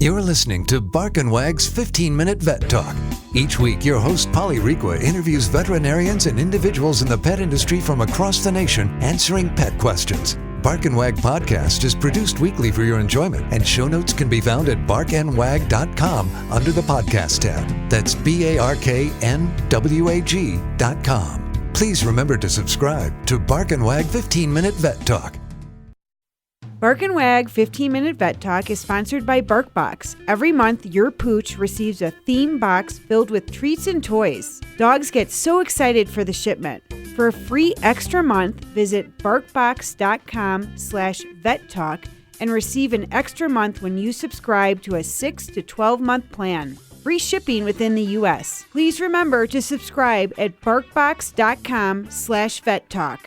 You're listening to Bark and Wag's 15-Minute Vet Talk. Each week, your host, Polly Requa, interviews veterinarians and individuals in the pet industry from across the nation answering pet questions. Bark and Wag podcast is produced weekly for your enjoyment, and show notes can be found at barkandwag.com under the podcast tab. That's BARKNWAG.com. Please remember to subscribe to Bark and Wag 15-Minute Vet Talk. Bark and Wag 15-Minute Vet Talk is sponsored by BarkBox. Every month, your pooch receives a theme box filled with treats and toys. Dogs get so excited for the shipment. For a free extra month, visit barkbox.com/vettalk and receive an extra month when you subscribe to a 6 to 12-month plan. Free shipping within the U.S. Please remember to subscribe at barkbox.com/vettalk.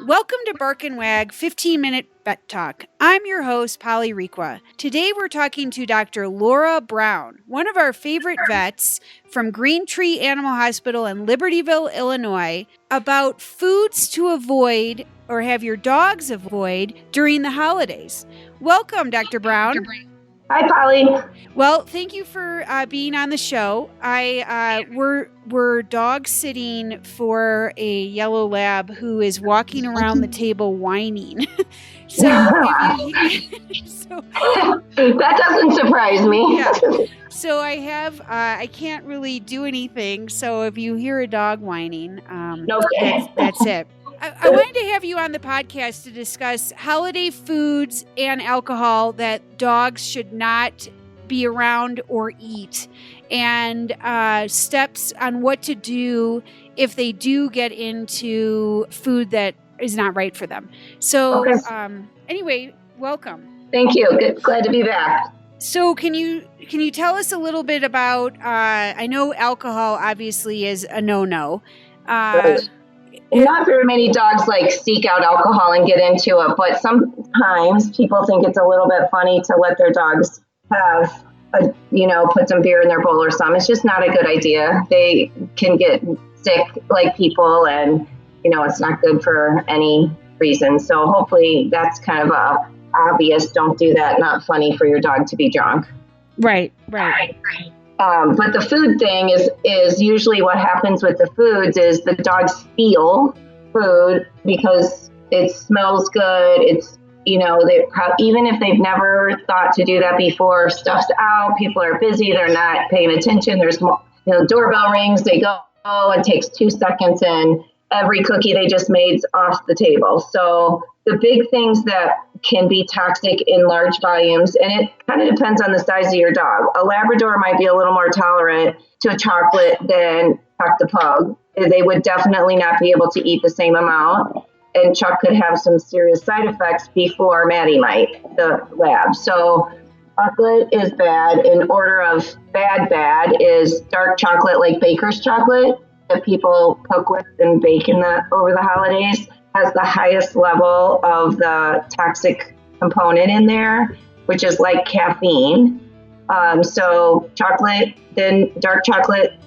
Welcome to Bark and Wag 15-Minute Vet Talk. I'm your host, Polly Requa. Today we're talking to Dr. Laura Brown, one of our favorite vets from Green Tree Animal Hospital in Libertyville, Illinois, about foods to avoid or have your dogs avoid during the holidays. Welcome, Dr. Brown. Hi, Polly. Well, thank you for being on the show. We're dog sitting for a yellow lab who is walking around the table whining. That doesn't surprise me. Yeah. So I can't really do anything. So if you hear a dog whining, that's it. I wanted to have you on the podcast to discuss holiday foods and alcohol that dogs should not be around or eat, and steps on what to do if they do get into food that is not right for them. So anyway, welcome. Thank you. Glad to be back. So can you tell us a little bit about, I know alcohol obviously is a no-no. Right. Not very many dogs seek out alcohol and get into it, but sometimes people think it's a little bit funny to let their dogs have, put some beer in their bowl or something. It's just not a good idea. They can get sick like people, and, it's not good for any reason. So hopefully that's kind of obvious. Don't do that. Not funny for your dog to be drunk. Right. But the food thing is usually what happens with the foods is the dogs feel food because it smells good. It's, even if they've never thought to do that before, stuff's out, people are busy, they're not paying attention. There's more, doorbell rings, they go and takes 2 seconds and every cookie they just made's off the table. So the big things that can be toxic in large volumes, and it kind of depends on the size of your dog. A Labrador might be a little more tolerant to chocolate than Chuck the Pug. They would definitely not be able to eat the same amount, and Chuck could have some serious side effects before Maddie might, the lab. So chocolate is bad. In order of bad is dark chocolate, like baker's chocolate that people cook with and bake over the holidays, has the highest level of the toxic component in there, which is like caffeine. So chocolate, then dark chocolate,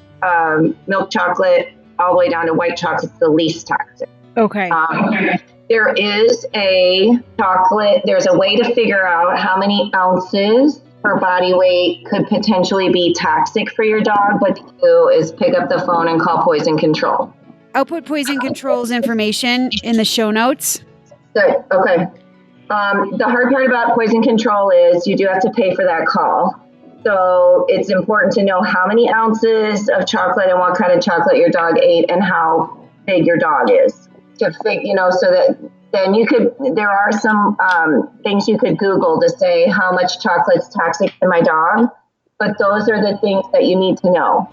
milk chocolate, all the way down to white chocolate, the least toxic. Okay. There is there's a way to figure out how many ounces per body weight could potentially be toxic for your dog. What to do is pick up the phone and call Poison Control. I'll put Poison Control's information in the show notes. Good. Okay. The hard part about Poison Control is you do have to pay for that call. So it's important to know how many ounces of chocolate and what kind of chocolate your dog ate and how big your dog is. So that then there are some things you could Google to say how much chocolate's toxic to my dog. But those are the things that you need to know.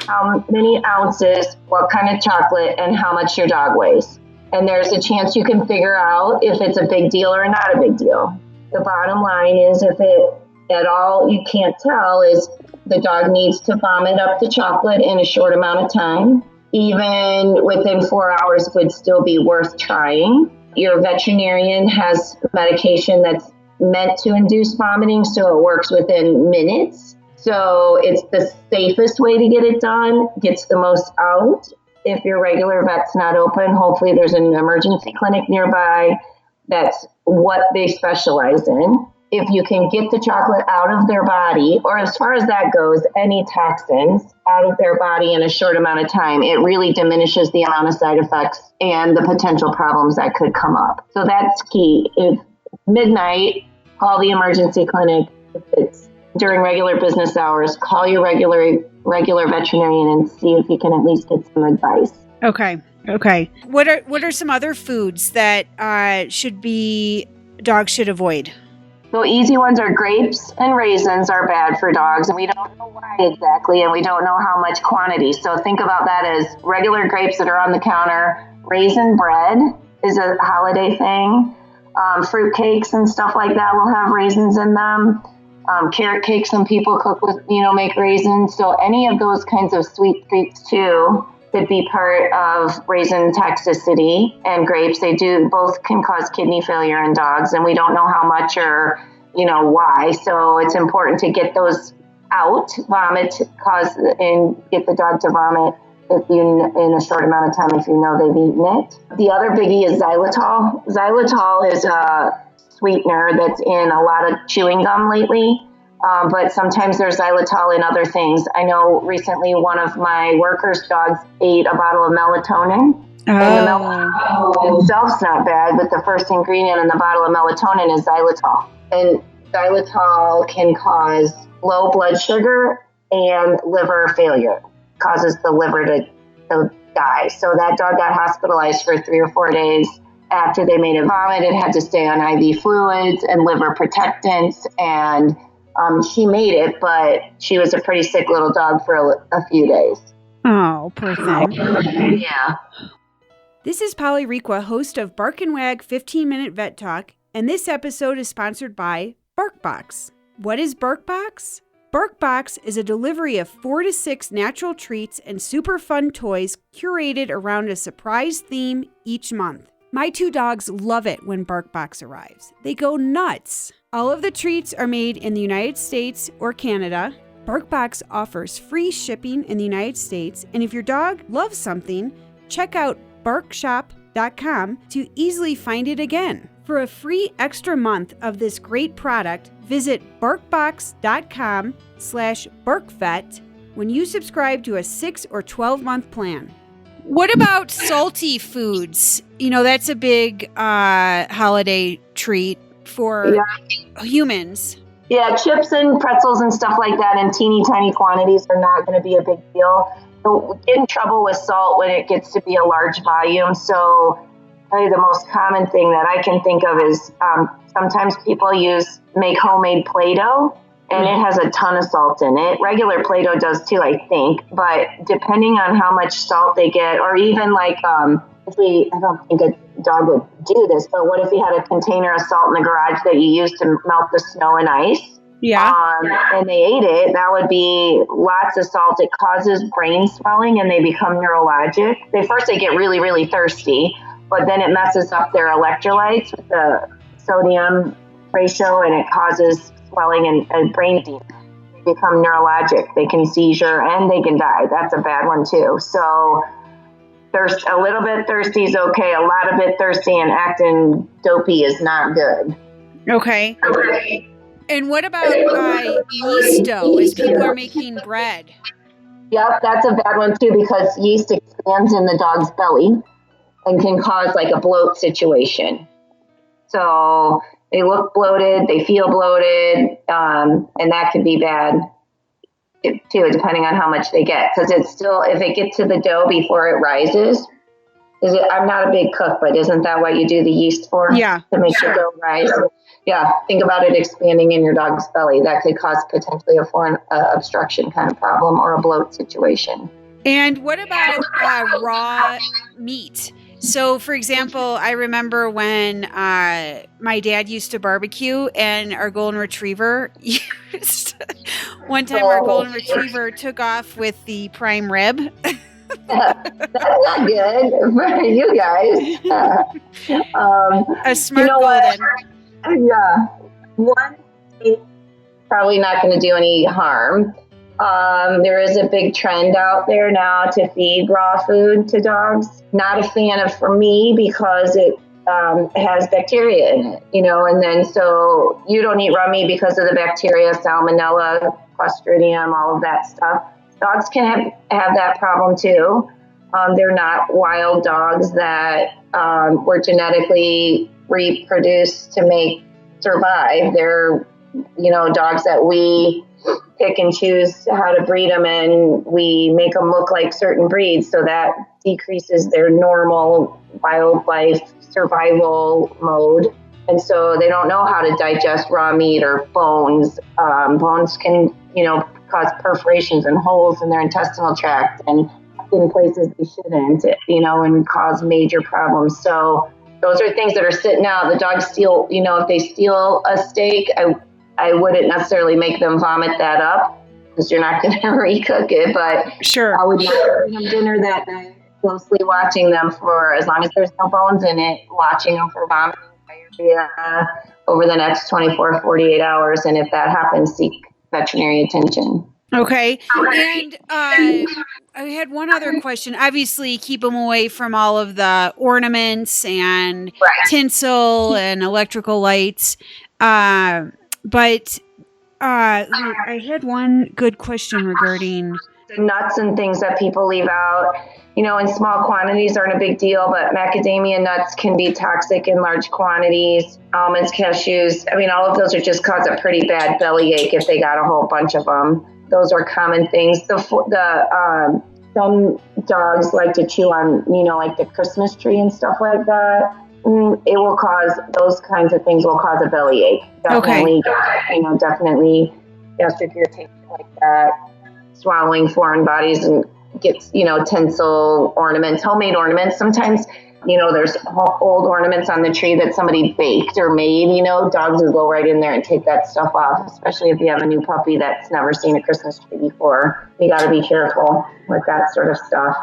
How many ounces, what kind of chocolate, and how much your dog weighs. And there's a chance you can figure out if it's a big deal or not a big deal. The bottom line is if it at all you can't tell is the dog needs to vomit up the chocolate in a short amount of time. Even within 4 hours would still be worth trying. Your veterinarian has medication that's meant to induce vomiting, so it works within minutes. So it's the safest way to get it done, gets the most out. If your regular vet's not open, hopefully there's an emergency clinic nearby. That's what they specialize in. if you can get the chocolate out of their body, or as far as that goes, any toxins out of their body in a short amount of time, it really diminishes the amount of side effects and the potential problems that could come up. So that's key. If midnight, call the emergency clinic. If it's during regular business hours, call your regular veterinarian and see if you can at least get some advice. Okay. What are some other foods that dogs should avoid? So easy ones are grapes and raisins are bad for dogs, and we don't know why exactly, and we don't know how much quantity. So think about that as regular grapes that are on the counter. Raisin bread is a holiday thing. Fruit cakes and stuff like that will have raisins in them. Carrot cakes, some people cook with, make raisins. So any of those kinds of sweet treats too could be part of raisin toxicity. And grapes, both can cause kidney failure in dogs, and we don't know how much or, why. So it's important to get those out, and get the dog to vomit in a short amount of time if you know they've eaten it. The other biggie is xylitol. Xylitol is a sweetener that's in a lot of chewing gum lately. But sometimes there's xylitol in other things. I know recently one of my workers' dogs ate a bottle of melatonin. And the melatonin itself's not bad, but the first ingredient in the bottle of melatonin is xylitol. And xylitol can cause low blood sugar and liver failure. Causes the liver to die. So that dog got hospitalized for 3 or 4 days. After they made it vomit, it had to stay on IV fluids and liver protectants, and she made it, but she was a pretty sick little dog for a few days. Oh, poor thing. Yeah. This is Polly Requa, host of Bark and Wag 15-Minute Vet Talk, and this episode is sponsored by BarkBox. What is BarkBox? BarkBox is a delivery of 4 to 6 natural treats and super fun toys curated around a surprise theme each month. My 2 dogs love it when BarkBox arrives. They go nuts. All of the treats are made in the United States or Canada. BarkBox offers free shipping in the United States, and if your dog loves something, check out barkshop.com to easily find it again. For a free extra month of this great product, visit barkbox.com/barkvet when you subscribe to a 6 or 12-month plan. What about salty foods? That's a big holiday treat for humans. Yeah, chips and pretzels and stuff like that in teeny tiny quantities are not going to be a big deal. You'll get in trouble with salt when it gets to be a large volume. So probably the most common thing that I can think of is sometimes people make homemade Play-Doh, and it has a ton of salt in it. Regular Play-Doh does too, I think. But depending on how much salt they get, or even I don't think a dog would do this, but what if you had a container of salt in the garage that you used to melt the snow and ice? Yeah. And they ate it, that would be lots of salt. It causes brain swelling and they become neurologic. They get really, really thirsty, but then it messes up their electrolytes with the sodium ratio, and it causes swelling and brain edema. They become neurologic. They can seizure and they can die. That's a bad one too. So a little bit thirsty is okay. A lot of it thirsty and acting dopey is not good. Okay. And what about yeast dough as people are making bread? Yep, that's a bad one too, because yeast expands in the dog's belly and can cause a bloat situation. So they look bloated, they feel bloated, and that could be bad too, depending on how much they get. Because it's still, if it gets to the dough before it rises, I'm not a big cook, but isn't that what you do the yeast for? Yeah. To make the dough rise? Yeah. Think about it expanding in your dog's belly. That could cause potentially a foreign obstruction kind of problem or a bloat situation. And what about raw meat? So, for example, I remember when my dad used to barbecue, and our golden retriever one time our golden retriever took off with the prime rib. That's not good for you guys. A smart golden. Yeah. One, it's probably not going to do any harm. There is a big trend out there now to feed raw food to dogs. Not a fan of for me because it has bacteria in it, and then so you don't eat raw meat because of the bacteria, salmonella, Clostridium, all of that stuff. Dogs can have that problem too. They're not wild dogs that were genetically reproduced to survive. They're, dogs that we pick and choose how to breed them, and we make them look like certain breeds, so that decreases their normal wildlife survival mode. And so they don't know how to digest raw meat or bones. Bones can, cause perforations and holes in their intestinal tract and in places they shouldn't, and cause major problems. So those are things that are sitting out. The dogs steal, if they steal a steak, I wouldn't necessarily make them vomit that up because you're not going to recook it, but sure, I would bring them dinner that night, closely watching them for, as long as there's no bones in it, watching them for vomiting over the next 24, 48 hours. And if that happens, seek veterinary attention. Okay. And I had one other question. Obviously, keep them away from all of the ornaments and tinsel and electrical lights. But I had one good question regarding the nuts and things that people leave out. In small quantities aren't a big deal, but macadamia nuts can be toxic in large quantities. Almonds, cashews, all of those are just cause a pretty bad bellyache if they got a whole bunch of them. Those are common things. Some dogs like to chew on, like the Christmas tree and stuff like that. It will cause, those kinds of things will cause a bellyache. Definitely, definitely gastric irritation like that. Swallowing foreign bodies and gets, tinsel, ornaments, homemade ornaments. Sometimes, there's old ornaments on the tree that somebody baked or made, dogs will go right in there and take that stuff off, especially if you have a new puppy that's never seen a Christmas tree before. You got to be careful with that sort of stuff.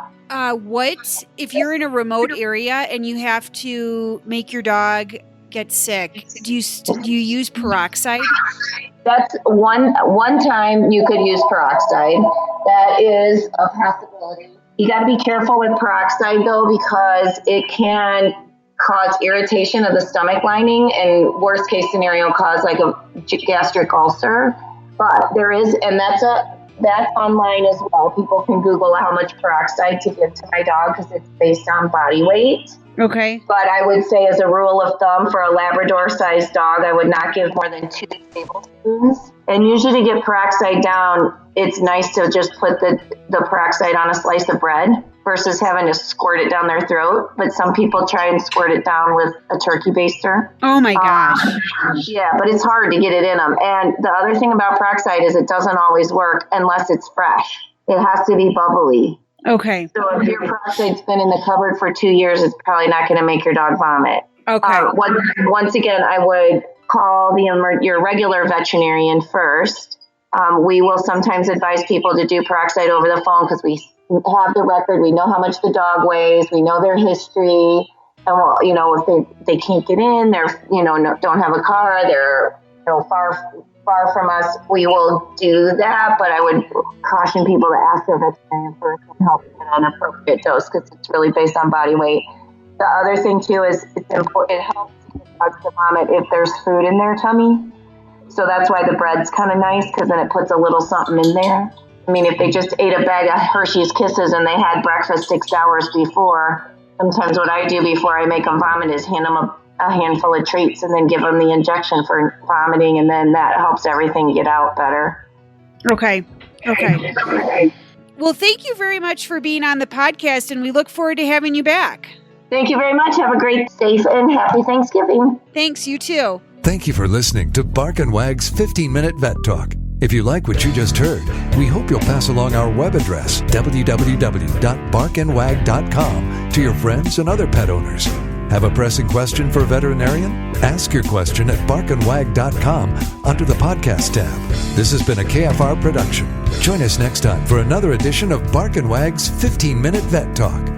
What if you're in a remote area and you have to make your dog get sick? Do you use peroxide? That's one time you could use peroxide. That is a possibility. You got to be careful with peroxide though, because it can cause irritation of the stomach lining and worst case scenario cause like a gastric ulcer. But there is, and that's online as well. People can Google how much peroxide to give to my dog because it's based on body weight. Okay. But I would say as a rule of thumb for a Labrador-sized dog, I would not give more than 2 tablespoons. And usually to get peroxide down, it's nice to just put the peroxide on a slice of bread versus having to squirt it down their throat. But some people try and squirt it down with a turkey baster. Oh my gosh. Yeah, but it's hard to get it in them. And the other thing about peroxide is it doesn't always work unless it's fresh. It has to be bubbly. Okay. So if your peroxide's been in the cupboard for 2 years, it's probably not going to make your dog vomit. Okay. Once again, I would call your regular veterinarian first. We will sometimes advise people to do peroxide over the phone because we have the record. We know how much the dog weighs. We know their history. And if they can't get in, they're don't have a car, they're far from us, we will do that, but I would caution people to ask their veterinarian first and help get an appropriate dose because it's really based on body weight. The other thing too is it's important. It helps dogs to vomit if there's food in their tummy. So that's why the bread's kind of nice because then it puts a little something in there. If they just ate a bag of Hershey's Kisses and they had breakfast 6 hours before, sometimes what I do before I make them vomit is hand them a handful of treats and then give them the injection for vomiting, and then that helps everything get out better. Okay. Well, thank you very much for being on the podcast, and we look forward to having you back. Thank you very much. Have a great, safe, and happy Thanksgiving. Thanks, you too. Thank you for listening to Bark and Wag's 15-Minute Vet Talk. If you like what you just heard, we hope you'll pass along our web address, www.barkandwag.com, to your friends and other pet owners. Have a pressing question for a veterinarian? Ask your question at barkandwag.com under the podcast tab. This has been a KFR production. Join us next time for another edition of Bark and Wag's 15-Minute Vet Talk.